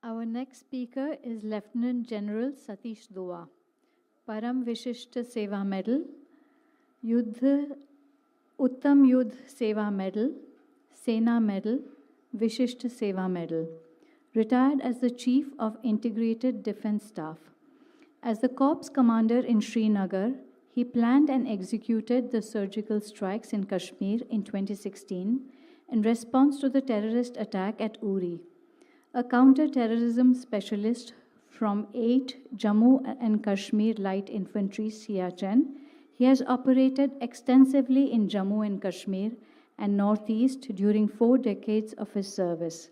Our next speaker is Lieutenant General Satish Dua, Param Vishishta Seva Medal, Uttam Yudh Seva Medal, Sena Medal, Vishishta Seva Medal. Retired as the Chief of Integrated Defense Staff. As the Corps Commander in Srinagar, he planned and executed the surgical strikes in Kashmir in 2016 in response to the terrorist attack at Uri. A counter-terrorism specialist from 8 Jammu and Kashmir Light Infantry Siachen, he has operated extensively in Jammu and Kashmir and Northeast during 4 decades of his service.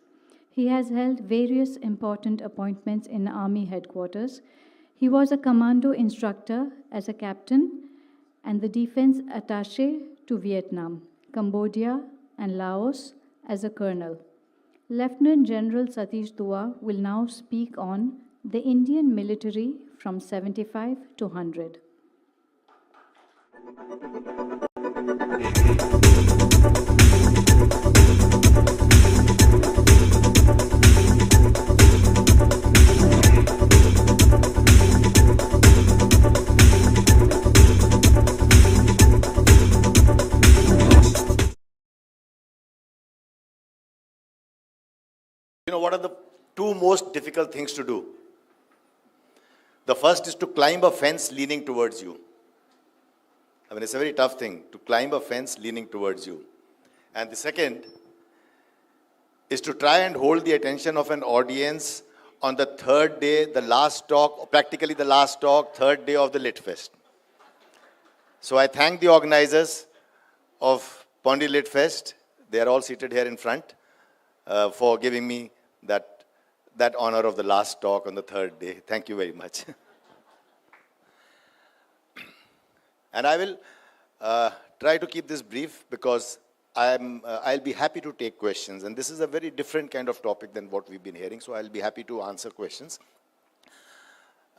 He has held various important appointments in Army headquarters. He was a commando instructor as a captain and the defense attaché to Vietnam, Cambodia, and Laos as a colonel. Lieutenant General Satish Dua will now speak on the Indian military from 75 to 100. You know, what are the two most difficult things to do? The first is to climb a fence leaning towards you. I mean, it's a very tough thing to climb a fence leaning towards you. And the second is to try and hold the attention of an audience on the third day, the last talk, practically the last talk, third day of the Lit Fest. So I thank the organizers of Pondi Lit Fest. They are all seated here in front. For giving me that honor of the last talk on the third day. Thank you very much. And I will try to keep this brief because I'll be happy to take questions. And this is a very different kind of topic than what we've been hearing, so I'll be happy to answer questions.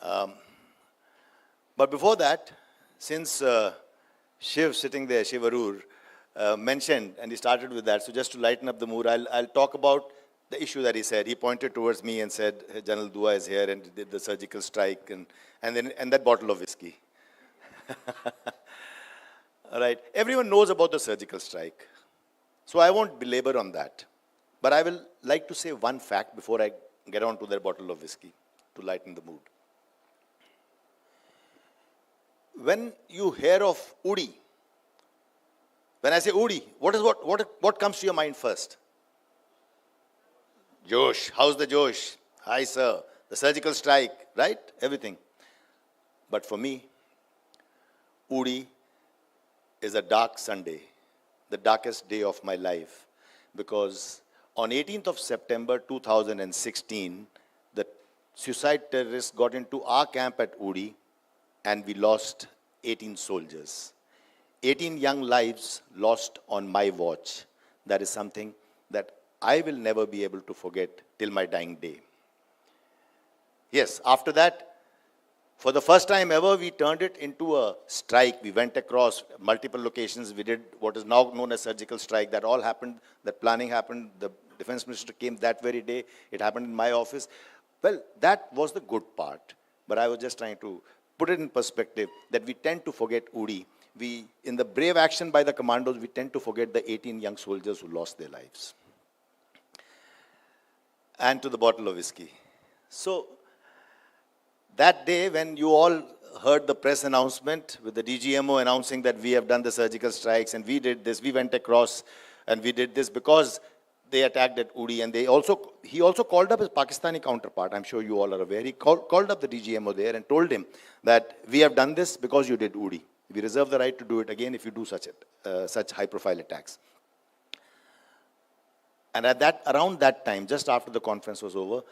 But before that, since Shiv sitting there, Shiv Arur, mentioned, and he started with that, so just to lighten up the mood, I'll talk about the issue that he said. He pointed towards me and said, General Dua is here and did the surgical strike and that bottle of whiskey. All right. Everyone knows about the surgical strike, so I won't belabor on that. But I will like to say one fact before I get on to that bottle of whiskey to lighten the mood. When you hear of Uri, when I say Uri, what comes to your mind first? Josh. How's the Josh? Hi, sir. The surgical strike, right? Everything. But for me, Uri is a dark Sunday, the darkest day of my life, because on 18th of September 2016, the suicide terrorists got into our camp at Uri and we lost 18 soldiers. 18 young lives lost on my watch. That is something that I will never be able to forget till my dying day. Yes, after that, for the first time ever, we turned it into a strike. We went across multiple locations. We did what is now known as surgical strike. That all happened, that planning happened. The defense minister came that very day. It happened in my office. Well, that was the good part. But I was just trying to put it in perspective that we tend to forget Uri. In the brave action by the commandos, we tend to forget the 18 young soldiers who lost their lives. And to the bottle of whiskey. So, that day when you all heard the press announcement with the DGMO announcing that we have done the surgical strikes and we did this, we went across and we did this because they attacked at Uri, and he also called up his Pakistani counterpart. I'm sure you all are aware. He called up the DGMO there and told him that we have done this because you did Uri. We reserve the right to do it again if you do such high-profile attacks. And around that time, just after the conference was over,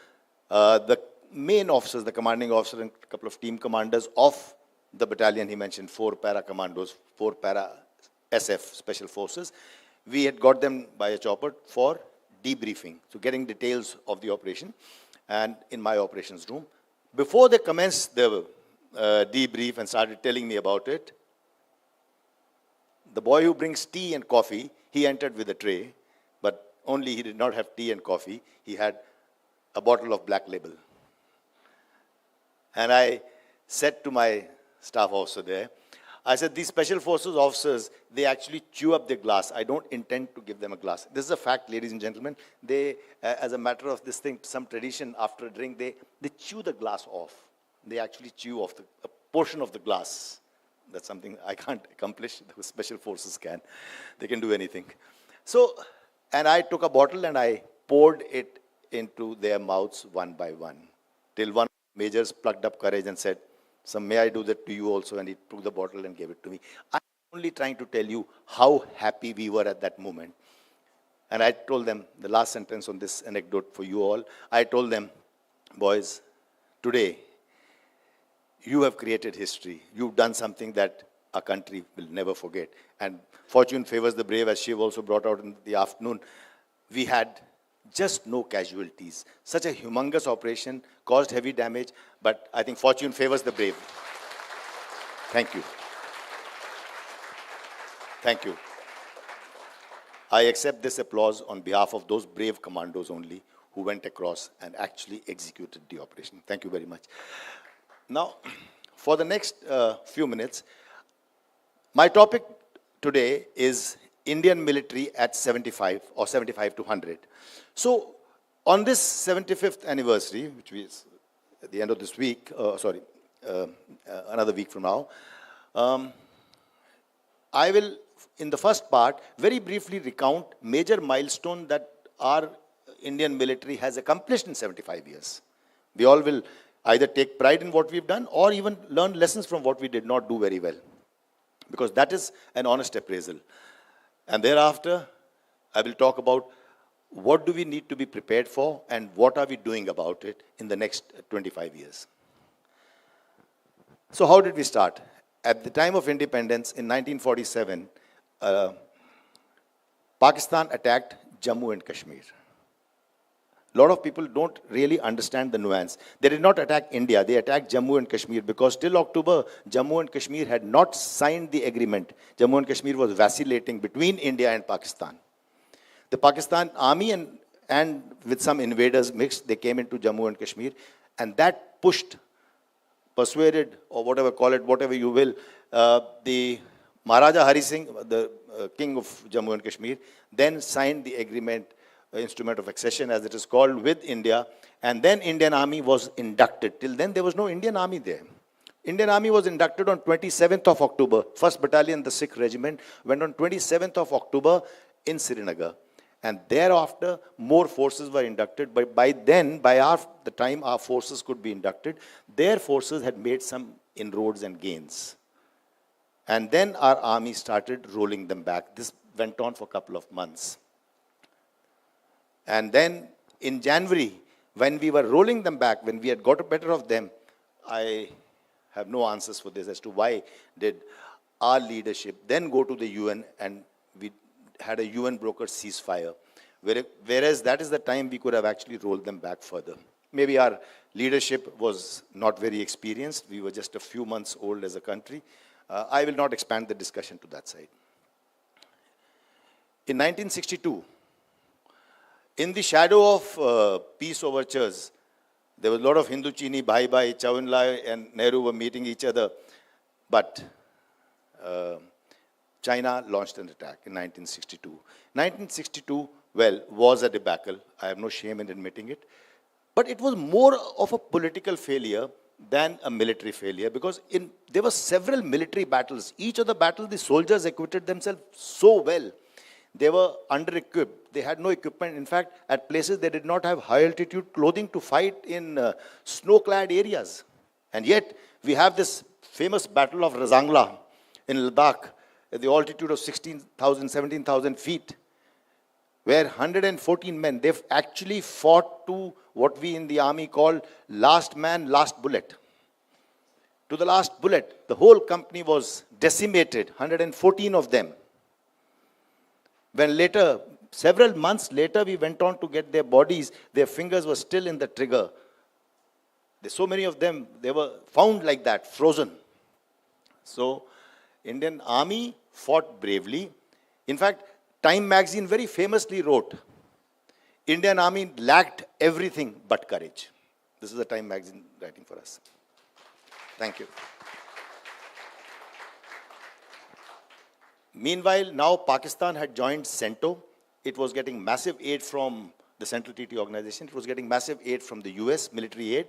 the main officers, the commanding officer and a couple of team commanders of the battalion, he mentioned 4 para-commandos, 4 para-SF special forces, we had got them by a chopper for debriefing, so getting details of the operation, and in my operations room. Before they commenced the debrief and started telling me about it, the boy who brings tea and coffee, he entered with a tray, but only he did not have tea and coffee. He had a bottle of Black Label. And I said to my staff officer there, I said, these special forces officers, they actually chew up their glass. I don't intend to give them a glass. This is a fact, ladies and gentlemen. They, as a matter of this thing, some tradition, after a drink, they chew the glass off. They actually chew off a portion of the glass. That's something I can't accomplish. The special forces can. They can do anything. So, and I took a bottle and I poured it into their mouths one by one. Till one of the majors plucked up courage and said, "So may I do that to you also?" And he took the bottle and gave it to me. I'm only trying to tell you how happy we were at that moment. And I told them, the last sentence on this anecdote for you all, I told them, boys, today, you have created history. You've done something that our country will never forget. And fortune favors the brave, as Shiv also brought out in the afternoon. We had just no casualties. Such a humongous operation, caused heavy damage, but I think fortune favors the brave. Thank you. Thank you. I accept this applause on behalf of those brave commandos only who went across and actually executed the operation. Thank you very much. Now, for the next few minutes, my topic today is Indian military at 75 or 75 to 100. So, on this 75th anniversary, which is at the end of this week, another week from now, I will, in the first part, very briefly recount major milestones that our Indian military has accomplished in 75 years. We all will either take pride in what we've done or even learn lessons from what we did not do very well. Because that is an honest appraisal. And thereafter, I will talk about what do we need to be prepared for and what are we doing about it in the next 25 years. So how did we start? At the time of independence in 1947, Pakistan attacked Jammu and Kashmir. A lot of people don't really understand the nuance. They did not attack India, they attacked Jammu and Kashmir because till October, Jammu and Kashmir had not signed the agreement. Jammu and Kashmir was vacillating between India and Pakistan. The Pakistan army and with some invaders mixed, they came into Jammu and Kashmir, and that pushed, persuaded, or whatever, call it whatever you will, the Maharaja Hari Singh, the king of Jammu and Kashmir, then signed the agreement, instrument of accession as it is called, with India, and then Indian army was inducted. Till then there was no Indian army there. Indian army was inducted on 27th of October. 1st Battalion, the Sikh regiment, went on 27th of October in Srinagar. And thereafter, more forces were inducted. But by then, the time our forces could be inducted, their forces had made some inroads and gains. And then our army started rolling them back. This went on for a couple of months. And then in January, when we were rolling them back, when we had got better of them, I have no answers for this as to why did our leadership then go to the UN and we had a UN brokered ceasefire, whereas that is the time we could have actually rolled them back further. Maybe our leadership was not very experienced. We were just a few months old as a country. I will not expand the discussion to that side. In 1962, in the shadow of peace overtures, there was a lot of Hindu Chini, Bhai Bhai, Chauinlai and Nehru were meeting each other. But China launched an attack in 1962. 1962, well, was a debacle. I have no shame in admitting it. But it was more of a political failure than a military failure because there were several military battles. Each of the battles, the soldiers acquitted themselves so well. They were under-equipped. They had no equipment. In fact, at places they did not have high-altitude clothing to fight in snow-clad areas. And yet, we have this famous battle of Razangla in Ladakh at the altitude of 16,000, 17,000 feet, where 114 men, they've actually fought to what we in the army call last man, last bullet. To the last bullet, the whole company was decimated, 114 of them. When later, several months later, we went on to get their bodies, their fingers were still in the trigger. There's so many of them, they were found like that, frozen. So, Indian army fought bravely. In fact, Time magazine very famously wrote, Indian Army lacked everything but courage. This is the Time magazine writing for us. Thank you. Meanwhile, now Pakistan had joined CENTO. It was getting massive aid from the Central Treaty Organization. It was getting massive aid from the US, military aid.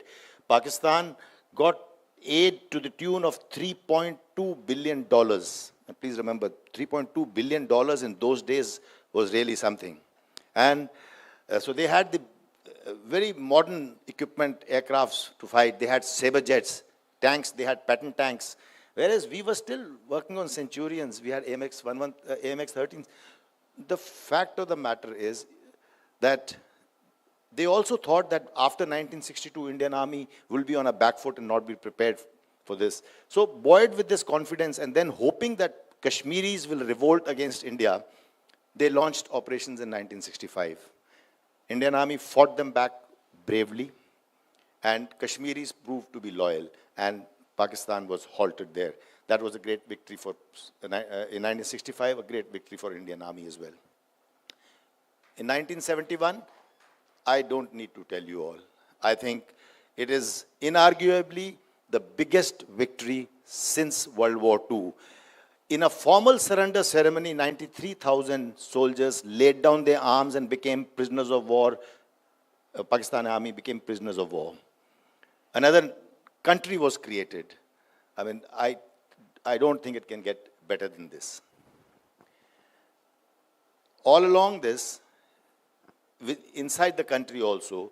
Pakistan got aid to the tune of $3.2 billion. And please remember, $3.2 billion in those days was really something. And so they had the very modern equipment, aircrafts to fight. They had saber jets, tanks, they had Patton tanks. Whereas we were still working on Centurions, we had AMX-13s. The fact of the matter is that they also thought that after 1962, Indian Army will be on a back foot and not be prepared for this. So buoyed with this confidence and then hoping that Kashmiris will revolt against India, they launched operations in 1965. Indian Army fought them back bravely, and Kashmiris proved to be loyal, and Pakistan was halted there. That was a great victory for, in 1965, a great victory for Indian Army as well. In 1971, I don't need to tell you all. I think it is inarguably the biggest victory since World War II. In a formal surrender ceremony, 93,000 soldiers laid down their arms and became prisoners of war. Pakistan Army became prisoners of war. Another country was created. I mean, I don't think it can get better than this. All along this, inside the country also,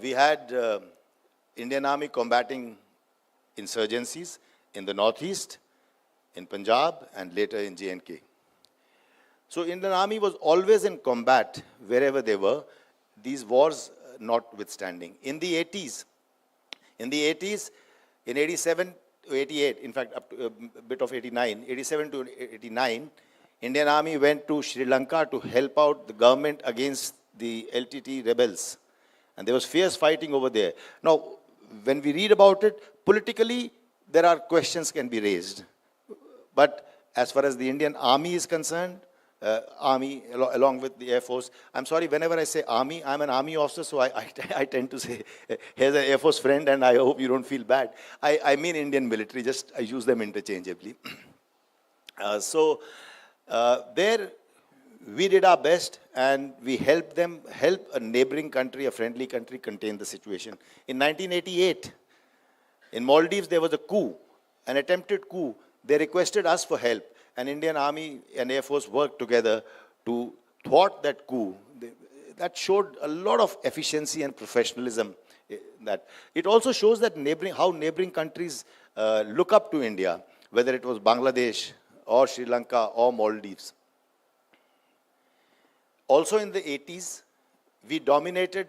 we had Indian Army combating insurgencies in the northeast, in Punjab, and later in J&K. So Indian Army was always in combat wherever they were, these wars notwithstanding. In the 80s, in 87 to 88, in fact, up to a bit of 89, 87 to 89, Indian Army went to Sri Lanka to help out the government against the LTT rebels. And there was fierce fighting over there. Now, when we read about it, politically, there are questions can be raised. But as far as the Indian Army is concerned, Army along with the Air Force, I'm sorry, whenever I say Army, I'm an Army officer, so I tend to say, here's an Air Force friend, and I hope you don't feel bad. I mean Indian military, just I use them interchangeably. There, we did our best, and we helped a neighboring country, a friendly country, contain the situation. In 1988, in Maldives, there was a coup, an attempted coup. They requested us for help, and Indian Army and Air Force worked together to thwart that coup. That showed a lot of efficiency and professionalism. That it also shows that how neighboring countries look up to India, whether it was Bangladesh or Sri Lanka or Maldives. Also in the 80s, we dominated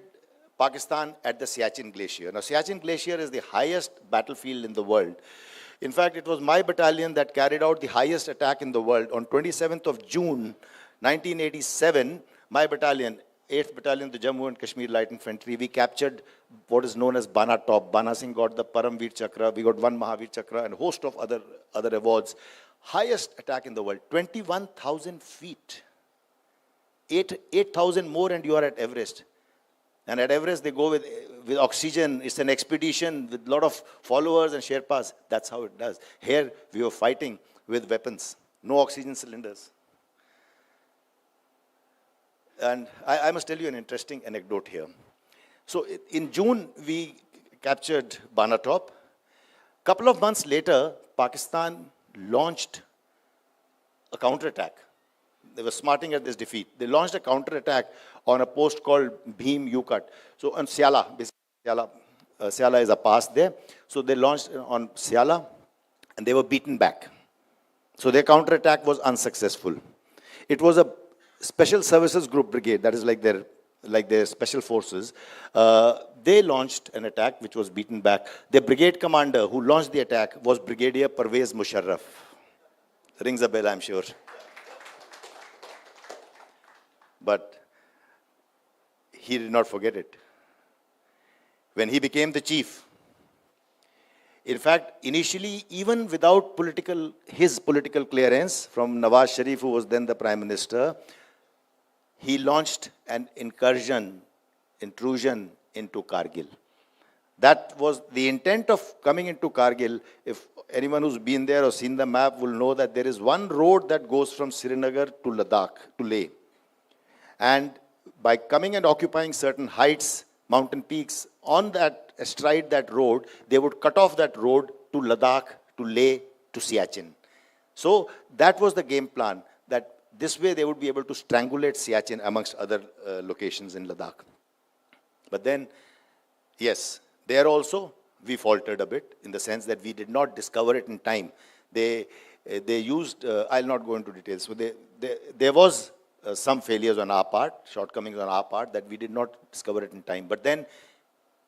Pakistan at the Siachen Glacier. Now, Siachen Glacier is the highest battlefield in the world. In fact, it was my battalion that carried out the highest attack in the world. On 27th of June, 1987, my battalion, 8th Battalion, the Jammu and Kashmir Light Infantry, we captured what is known as Bana Top. Bana Singh got the Paramveer Chakra, we got one Mahavir Chakra, and a host of other awards. Highest attack in the world, 21,000 feet. 8,000 more and you are at Everest. And at Everest, they go with oxygen. It's an expedition with a lot of followers and Sherpas. That's how it does. Here, we were fighting with weapons. No oxygen cylinders. And I must tell you an interesting anecdote here. So in June, we captured Bana Top. A couple of months later, Pakistan launched a counterattack. They were smarting at this defeat. They launched a counterattack on a post called Bhim Yukat. So on Siala, basically Siala is a pass there. So they launched on Siala, and they were beaten back. So their counterattack was unsuccessful. It was a special services group brigade, that is like their special forces. They launched an attack which was beaten back. The brigade commander who launched the attack was Brigadier Parvez Musharraf. Rings a bell, I'm sure. But he did not forget it. When he became the chief, in fact, initially, even without his political clearance from Nawaz Sharif, who was then the Prime Minister, he launched an intrusion into Kargil. That was the intent of coming into Kargil. If anyone who's been there or seen the map will know that there is one road that goes from Srinagar to Ladakh, to Leh. And by coming and occupying certain heights, mountain peaks, on that, astride that road, they would cut off that road to Ladakh, to Leh, to Siachen. So that was the game plan, that this way they would be able to strangulate Siachen amongst other locations in Ladakh. But then, yes, there also we faltered a bit in the sense that we did not discover it in time. They used, I'll not go into details, so there was some failures on our part, shortcomings on our part, that we did not discover it in time. But then,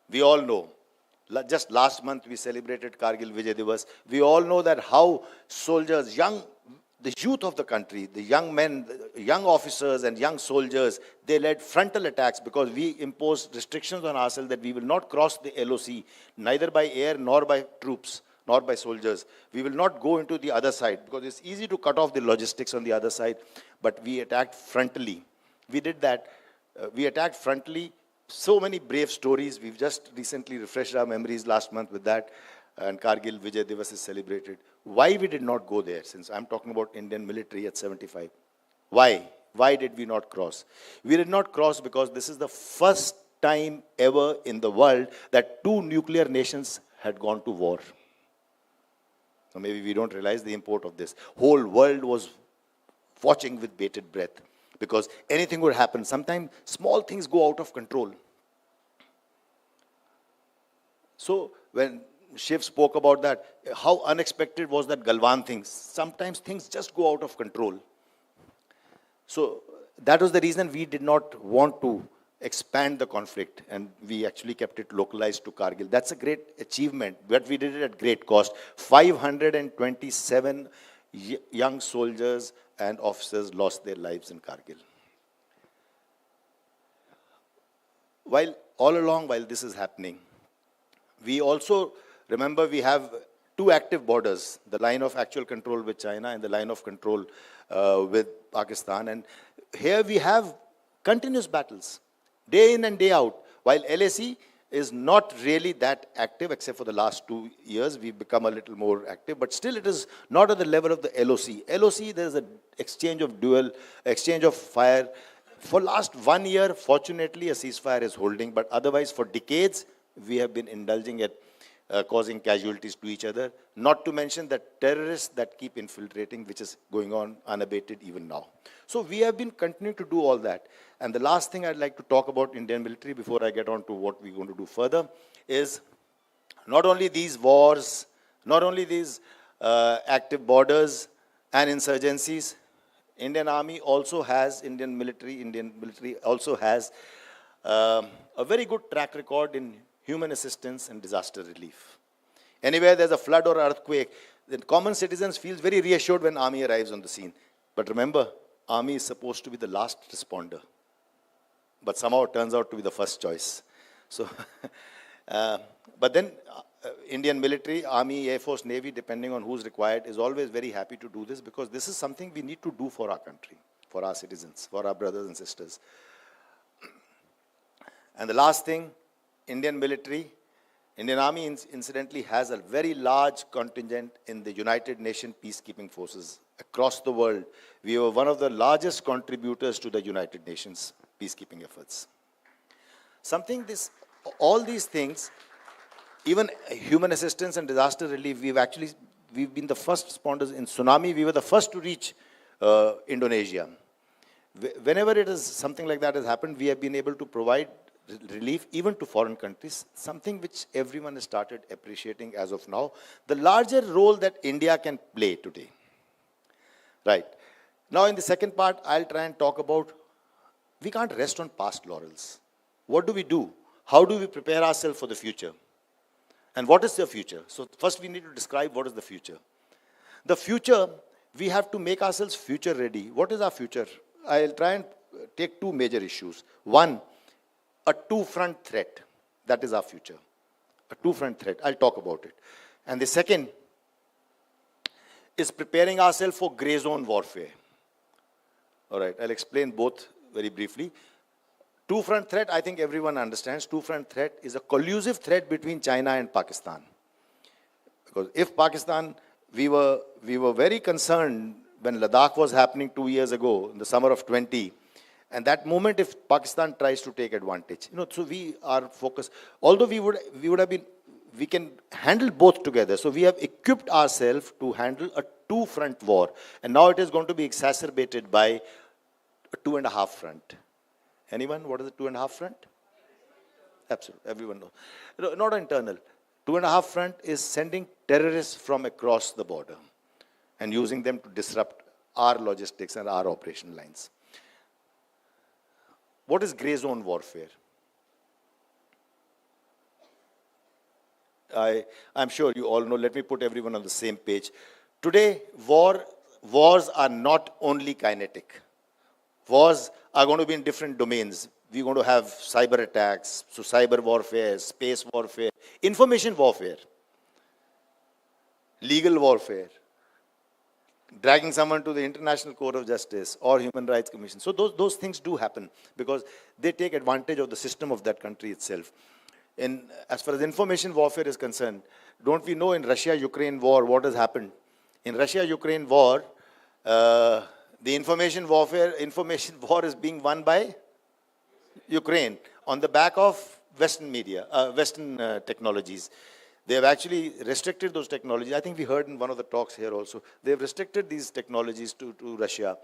we all know, just last month we celebrated Kargil Vijay Divas. We all know that how soldiers, the youth of the country, the young men, the young officers and young soldiers, they led frontal attacks because we imposed restrictions on ourselves that we will not cross the LOC, neither by air nor by troops, nor by soldiers. We will not go into the other side because it's easy to cut off the logistics on the other side, but we attacked frontally. We did that. We attacked frontally. So many brave stories. We've just recently refreshed our memories last month with that, and Kargil Vijay Divas is celebrated. Why we did not go there, since I'm talking about Indian military at 75? Why? Why did we not cross? We did not cross because this is the first time ever in the world that two nuclear nations had gone to war. So maybe we don't realize the import of this. Whole world was watching with bated breath because anything would happen. Sometimes small things go out of control. So when Shiv spoke about that, how unexpected was that Galwan thing. Sometimes things just go out of control. So that was the reason we did not want to expand the conflict, and we actually kept it localized to Kargil. That's a great achievement, but we did it at great cost. 527 young soldiers and officers lost their lives in Kargil. All along while this is happening, we also remember we have two active borders, the line of actual control with China and the line of control with Pakistan. And here we have continuous battles, day in and day out. While LAC is not really that active, except for the last 2 years, we've become a little more active, but still it is not at the level of the LOC. LOC, there's an exchange of fire. For last 1 year, fortunately, a ceasefire is holding, but otherwise for decades, we have been indulging at causing casualties to each other, not to mention the terrorists that keep infiltrating, which is going on unabated even now. So we have been continuing to do all that. And the last thing I'd like to talk about Indian military before I get on to what we're going to do further is not only these wars, not only these active borders and insurgencies, Indian military also has a very good track record in human assistance and disaster relief. Anywhere there's a flood or earthquake, the common citizens feel very reassured when army arrives on the scene. But remember, army is supposed to be the last responder. But somehow it turns out to be the first choice. So, but then Indian military, army, air force, navy, depending on who's required, is always very happy to do this because this is something we need to do for our country, for our citizens, for our brothers and sisters. And the last thing, Indian military, Indian Army incidentally has a very large contingent in the United Nations peacekeeping forces across the world. We are one of the largest contributors to the United Nations peacekeeping efforts. All these things, even human assistance and disaster relief, we've been the first responders in tsunami. We were the first to reach Indonesia. Whenever it is something like that has happened, we have been able to provide relief even to foreign countries, something which everyone has started appreciating as of now. The larger role that India can play today. Right. Now in the second part, I'll try and talk about, we can't rest on past laurels. What do we do? How do we prepare ourselves for the future? And what is the future? So first we need to describe what is the future. The future, we have to make ourselves future ready. What is our future? I'll try and take two major issues. One, a two-front threat. That is our future. A two-front threat. I'll talk about it. And the second is preparing ourselves for gray zone warfare. All right, I'll explain both very briefly. Two-front threat, I think everyone understands. Two-front threat is a collusive threat between China and Pakistan. Because if Pakistan, we were very concerned when Ladakh was happening 2 years ago, in the summer of 20, and that moment if Pakistan tries to take advantage, so we are focused, although we would have been, we can handle both together. So we have equipped ourselves to handle a two-front war. And now it is going to be exacerbated by a 2.5 front. Anyone? What is the 2.5 front? Absolutely. Everyone knows. No, not internal. 2.5 front is sending terrorists from across the border and using them to disrupt our logistics and our operation lines. What is grey zone warfare? I'm sure you all know. Let me put everyone on the same page. Today, wars are not only kinetic. Wars are going to be in different domains. We're going to have cyber attacks, so cyber warfare, space warfare, information warfare, legal warfare, dragging someone to the International Court of Justice or Human Rights Commission. So those things do happen because they take advantage of the system of that country itself. As far as information warfare is concerned, don't we know in Russia-Ukraine war what has happened? In Russia-Ukraine war, the information war is being won by Ukraine on the back of Western media, Western technologies. They have actually restricted those technologies. I think we heard in one of the talks here also. They have restricted these technologies to Russia.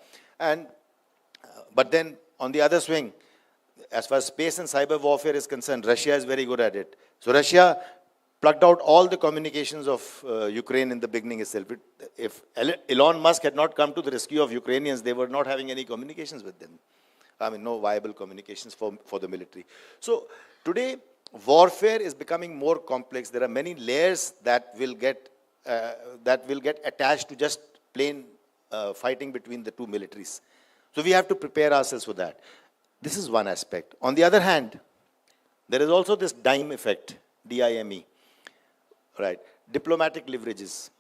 But then on the other swing, as far as space and cyber warfare is concerned, Russia is very good at it. So Russia plugged out all the communications of Ukraine in the beginning itself. If Elon Musk had not come to the rescue of Ukrainians, they were not having any communications with them. I mean, no viable communications for the military. So today, warfare is becoming more complex. There are many layers that will get attached to just plain fighting between the two militaries. So we have to prepare ourselves for that. This is one aspect. On the other hand, there is also this dime effect, DIME, right? Diplomatic leverages,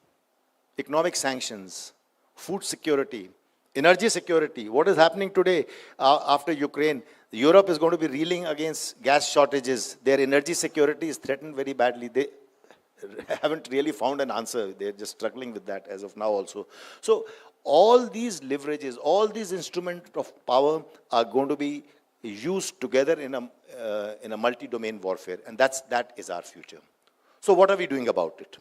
economic sanctions, food security, energy security. What is happening today after Ukraine? Europe is going to be reeling against gas shortages. Their energy security is threatened very badly. They haven't really found an answer. They're just struggling with that as of now also. So all these leverages, all these instruments of power are going to be used together in a multi-domain warfare, and that is our future. So what are we doing about it?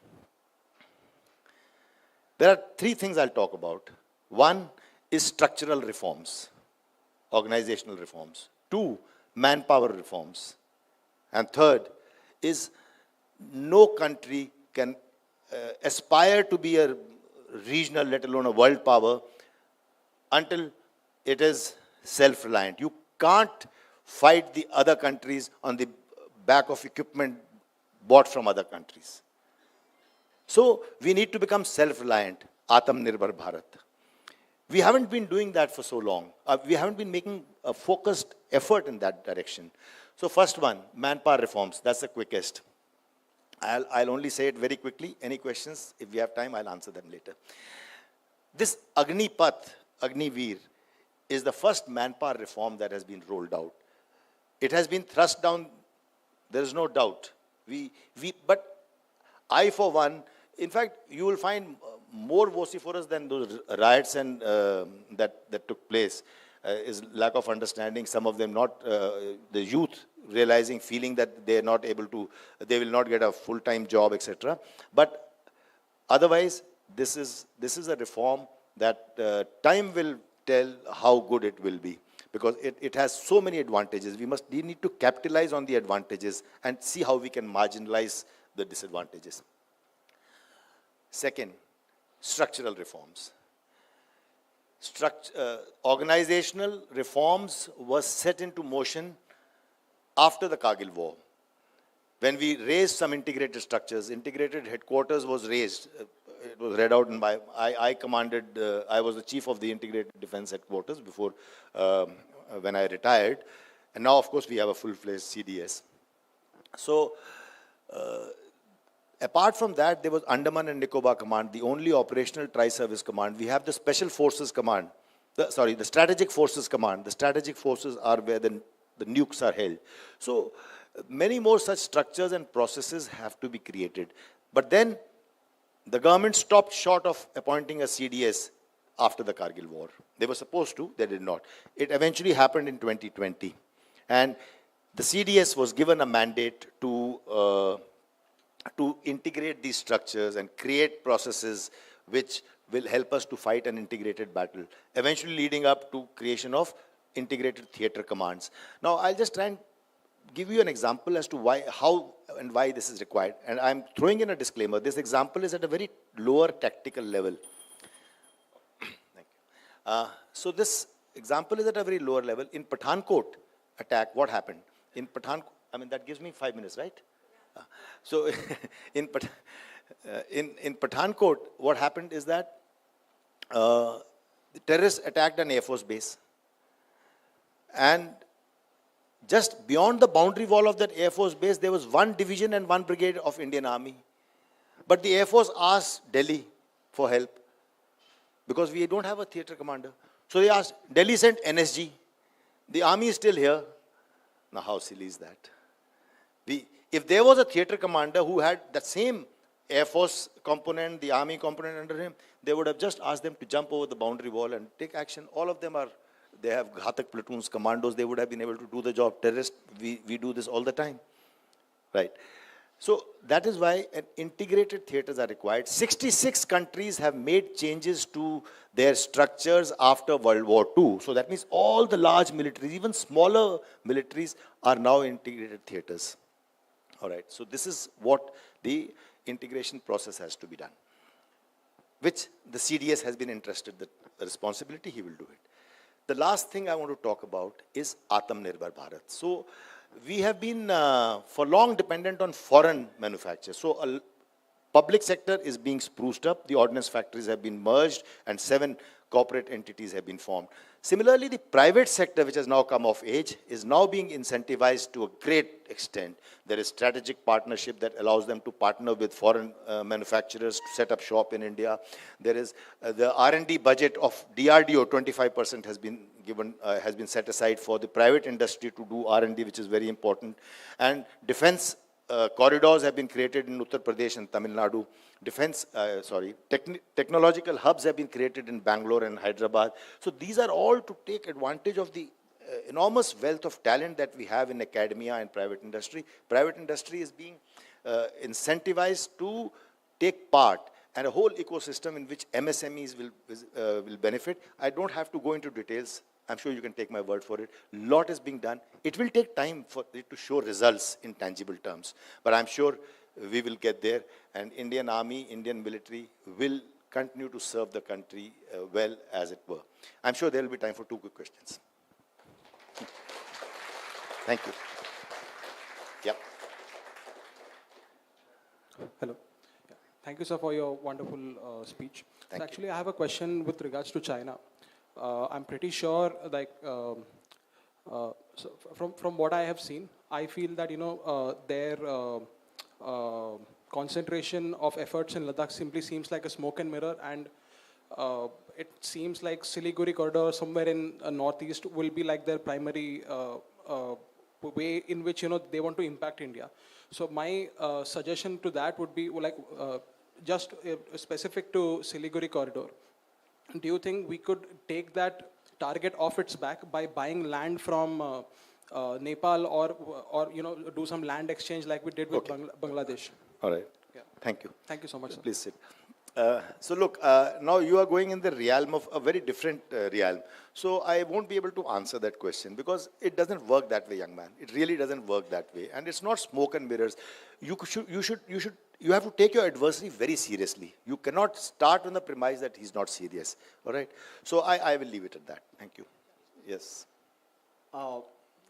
There are three things I'll talk about. One is structural reforms, organizational reforms. Two, manpower reforms. And third is no country can aspire to be a regional, let alone a world power, until it is self-reliant. You can't fight the other countries on the back of equipment bought from other countries. So we need to become self-reliant, Atmanirbhar Bharat. We haven't been doing that for so long. We haven't been making a focused effort in that direction. So first one, manpower reforms. That's the quickest. I'll only say it very quickly. Any questions? If we have time, I'll answer them later. This Agnipath, Agniveer, is the first manpower reform that has been rolled out. It has been thrust down, there is no doubt. But I, for one, in fact, you will find more vociferous than those riots and that took place is lack of understanding. Some of them not, the youth realizing, feeling that they are not able to, they will not get a full-time job, etc. But otherwise, this is a reform that time will tell how good it will be, because it has so many advantages. We need to capitalize on the advantages and see how we can marginalize the disadvantages. Second, structural reforms. Organizational reforms was set into motion after the Kargil War. When we raised some integrated structures, integrated headquarters was raised. It was read out in I commanded, I was the chief of the integrated defense headquarters before, when I retired. And now, of course, we have a full-fledged CDS. So, apart from that, there was Andaman and Nicobar Command, the only operational tri-service command. We have the Special Forces Command, the Strategic Forces Command. The strategic forces are where the nukes are held. So many more such structures and processes have to be created. But then the government stopped short of appointing a CDS after the Kargil war. They were supposed to, they did not. It eventually happened in 2020. And the CDS was given a mandate to integrate these structures and create processes which will help us to fight an integrated battle, eventually leading up to creation of integrated theater commands. Now, I'll just try and give you an example as to why, how and why this is required. And I'm throwing in a disclaimer. This example is at a very lower tactical level. Thank you. So this example is at a very lower level. In Pathankot attack, what happened? In Pathankot, I mean, that gives me 5 minutes, right? So in Pathankot, what happened is that the terrorists attacked an Air Force base. And just beyond the boundary wall of that Air Force base, there was one division and one brigade of Indian Army. But the Air Force asked Delhi for help because we don't have a theater commander. So they asked, Delhi sent NSG. The army is still here. Now how silly is that? If there was a theater commander who had that same Air Force component, the army component under him, they would have just asked them to jump over the boundary wall and take action. All of them they have Ghatak platoons, commandos, they would have been able to do the job. Terrorists, we do this all the time, right? So that is why an integrated theaters are required. 66 countries have made changes to their structures after World War II. So that means all the large militaries, even smaller militaries, are now integrated theaters. All right, so this is what the integration process has to be done, which the CDS has been entrusted the responsibility, he will do it. The last thing I want to talk about is Atmanirbhar Bharat. So we have been for long dependent on foreign manufacturers. So a public sector is being spruced up, the ordnance factories have been merged, and 7 corporate entities have been formed. Similarly, the private sector, which has now come of age, is now being incentivized to a great extent. There is strategic partnership that allows them to partner with foreign manufacturers to set up shop in India. There is the R&D budget of DRDO, 25% has been given, has been set aside for the private industry to do R&D, which is very important. And defense corridors have been created in Uttar Pradesh and Tamil Nadu. Technological hubs have been created in Bangalore and Hyderabad. So these are all to take advantage of the enormous wealth of talent that we have in academia and private industry. Private industry is being incentivized to take part, and a whole ecosystem in which MSMEs will benefit. I don't have to go into details. I'm sure you can take my word for it. A lot is being done. It will take time for it to show results in tangible terms. But I'm sure we will get there. And Indian Army, Indian military will continue to serve the country well, as it were. I'm sure there will be time for 2 quick questions. Thank you. Yep. Hello. Yeah. Thank you, sir, for your wonderful speech. So actually, I have a question with regards to China. I'm pretty sure, like, so from what I have seen, I feel that, their concentration of efforts in Ladakh simply seems like a smoke and mirror, and it seems like Siliguri corridor somewhere in northeast will be like their primary way in which they want to impact India. So my suggestion to that would be like just specific to Siliguri corridor. Do you think we could take that target off its back by buying land from Nepal, or do some land exchange like we did with Bangladesh? All right. Yeah. Thank you. Thank you so much, sir. Please sit. So look, now you are going in the realm of a very different realm. So I won't be able to answer that question because it doesn't work that way, young man. It really doesn't work that way. And it's not smoke and mirrors. You have to take your adversary very seriously. You cannot start on the premise that he's not serious. All right. So I will leave it at that. Thank you. Yes.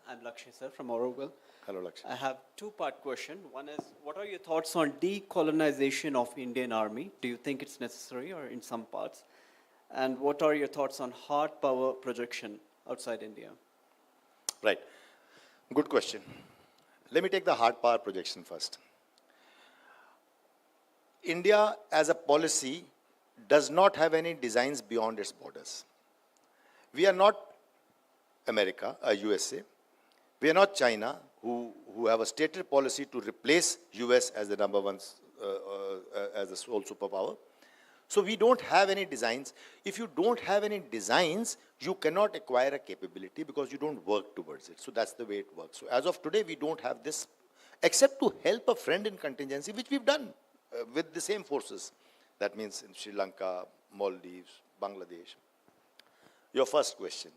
I'm Lakshay, sir, from Oroville. Hello, Lakshay. I have 2-part question. One is, what are your thoughts on decolonization of Indian Army? Do you think it's necessary or in some parts? And what are your thoughts on hard power projection outside India? Right. Good question. Let me take the hard power projection first. India, as a policy, does not have any designs beyond its borders. We are not America, USA. We are not China, who have a stated policy to replace US as the number one, as the sole superpower. So we don't have any designs. If you don't have any designs, you cannot acquire a capability because you don't work towards it. So that's the way it works. So as of today, we don't have this, except to help a friend in contingency, which we've done with the same forces. That means in Sri Lanka, Maldives, Bangladesh. Your first question,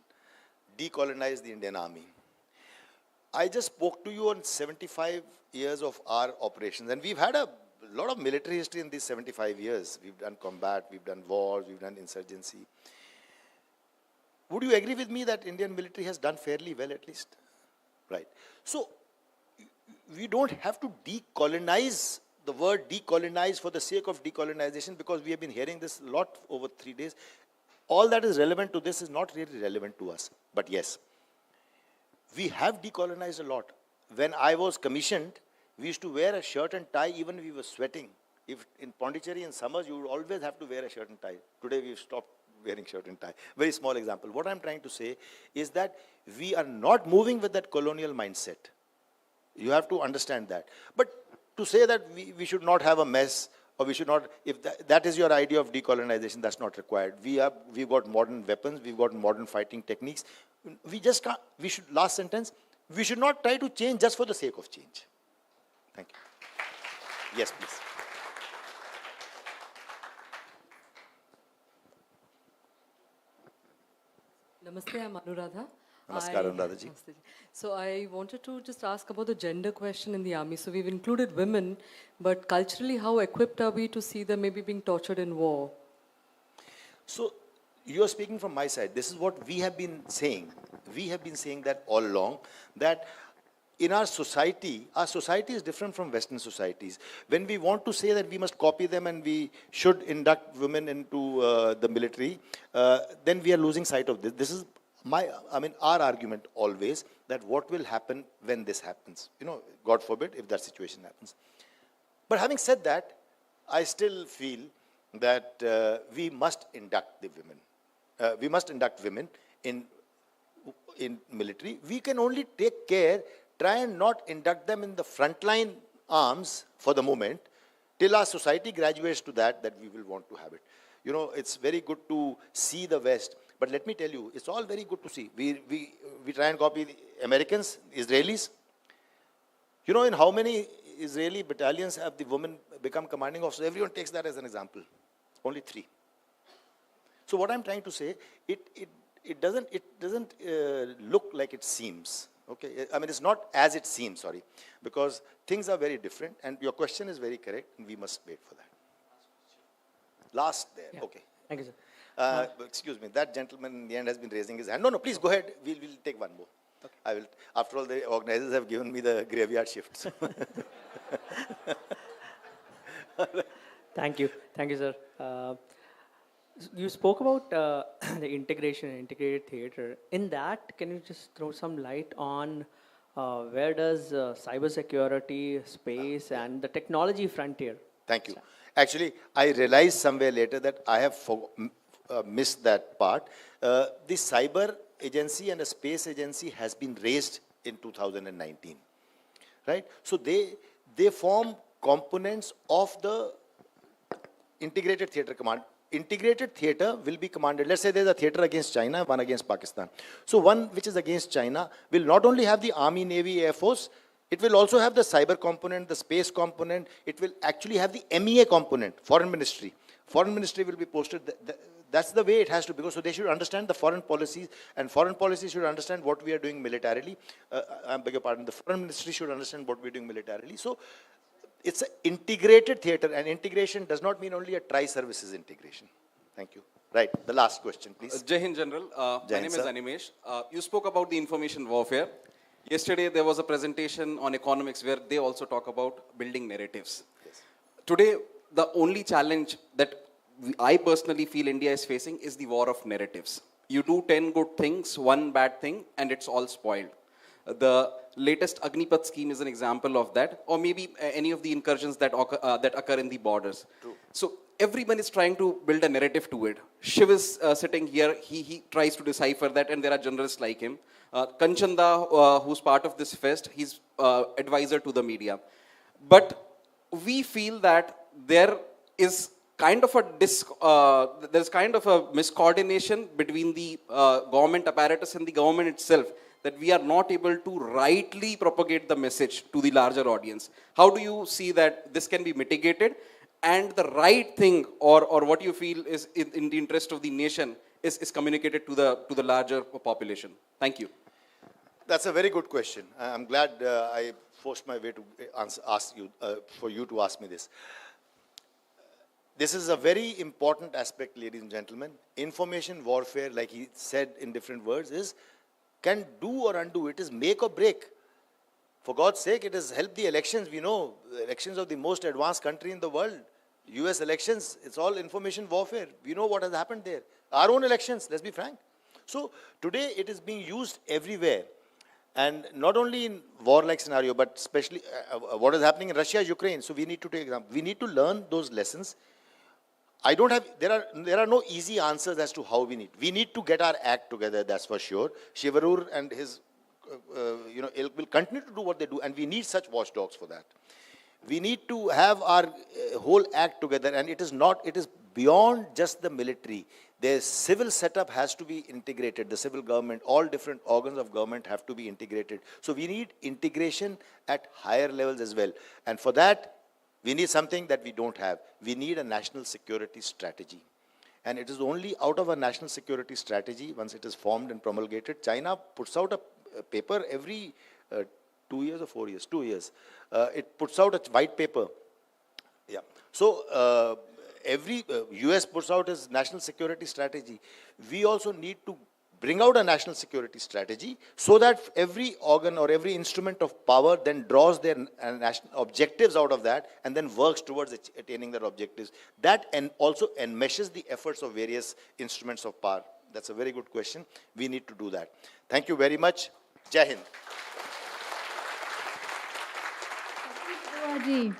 decolonize the Indian Army. I just spoke to you on 75 years of our operations, and we've had a lot of military history in these 75 years. We've done combat, we've done wars, we've done insurgency. Would you agree with me that Indian military has done fairly well at least? Right. So, we don't have to decolonize, the word decolonize for the sake of decolonization, because we have been hearing this a lot over 3 days. All that is relevant to this is not really relevant to us. But yes, we have decolonized a lot. When I was commissioned, we used to wear a shirt and tie even if we were sweating. If in Pondicherry in summers, you would always have to wear a shirt and tie. Today we've stopped wearing shirt and tie. Very small example. What I'm trying to say is that we are not moving with that colonial mindset. You have to understand that. But to say that we should not have a mess, or we should not, if that is your idea of decolonization, that's not required. We've got modern weapons, we've got modern fighting techniques. We just can't, last sentence, we should not try to change just for the sake of change. Thank you. Yes, please. Namaste, I'm Anuradha. Namaskar, Anuradha ji. Namaste. So I wanted to just ask about the gender question in the army. So we've included women, but culturally, how equipped are we to see them maybe being tortured in war? So, you are speaking from my side. This is what we have been saying. We have been saying that all along, that in our society is different from Western societies. When we want to say that we must copy them and we should induct women into the military, then we are losing sight of this. This is our argument always, that what will happen when this happens. God forbid if that situation happens. But having said that, I still feel that we must induct the women. We must induct women in military. We can only take care, try and not induct them in the frontline arms for the moment, till our society graduates to that we will want to have it. It's very good to see the West, but let me tell you, it's all very good to see. We try and copy the Americans, Israelis. In how many Israeli battalions have the women become commanding officers? Everyone takes that as an example. Only 3. So what I'm trying to say, it doesn't look like it seems. Okay, it's not as it seems, sorry, because things are very different, and your question is very correct, and we must wait for that. Last there, Yeah. Okay. Thank you, sir. Excuse me, that gentleman in the end has been raising his hand. No, please go ahead. We'll take one more. Okay. I will. After all, the organizers have given me the graveyard shifts. Thank you, sir. You spoke about the integrated theater. In that, can you just throw some light on where does cybersecurity, space, and the technology frontier? Thank you. Actually, I realized somewhere later that I have missed that part. The cyber agency and the space agency has been raised in 2019, right? So they form components of the integrated theater command. Integrated theater will be commanded. Let's say there's a theater against China, one against Pakistan. So one which is against China will not only have the Army, Navy, Air Force, it will also have the cyber component, the space component. It will actually have the MEA component, Foreign Ministry. Foreign Ministry will be posted. That's the way it has to be. So they should understand the foreign policies, and foreign policy should understand what we are doing militarily. I beg your pardon, the Foreign Ministry should understand what we're doing militarily. So it's an integrated theater, and integration does not mean only a tri-services integration. Thank you. Right, the last question, please. Jai Hind, General. Jai My Hind, name sir. is Animesh. You spoke about the information warfare. Yesterday, there was a presentation on economics where they also talk about building narratives. Yes. Today, the only challenge that I personally feel India is facing is the war of narratives. You do 10 good things, one bad thing, and it's all spoiled. The latest Agnipath scheme is an example of that, or maybe any of the incursions that occur in the borders. True. So everyone is trying to build a narrative to it. Shiv is sitting here, he tries to decipher that, and there are journalists like him. Kanchanda, who's part of this fest, he's advisor to the media. But we feel that there is kind of there's kind of a miscoordination between the government apparatus and the government itself, that we are not able to rightly propagate the message to the larger audience. How do you see that this can be mitigated, and the right thing, or what you feel is in the interest of the nation, is communicated to the larger population? Thank you. That's a very good question. I'm glad I forced my way to ask you, for you to ask me this. This is a very important aspect, ladies and gentlemen. Information warfare, like he said in different words, can do or undo. It is make or break. For God's sake, it has helped the elections. We know the elections of the most advanced country in the world. US elections, it's all information warfare. We know what has happened there. Our own elections, let's be frank. So today it is being used everywhere. And not only in war-like scenario, but especially what is happening in Russia, Ukraine. So we need to take example. We need to learn those lessons. There are no easy answers as to how we need. We need to get our act together, that's for sure. Shivarur and his, ilk will continue to do what they do, and we need such watchdogs for that. We need to have our whole act together, and it is beyond just the military. The civil setup has to be integrated. The civil government, all different organs of government have to be integrated. So we need integration at higher levels as well. And for that, we need something that we don't have. We need a national security strategy. And it is only out of a national security strategy, once it is formed and promulgated. China puts out a paper every 2 years or 4 years? 2 years. It puts out a white paper. Yeah. So every US puts out its national security strategy. We also need to bring out a national security strategy so that every organ or every instrument of power then draws their national objectives out of that and then works towards attaining their objectives. That and also enmeshes the efforts of various instruments of power. That's a very good question. We need to do that. Thank you very much. Jai Hind. Satish Dua ji.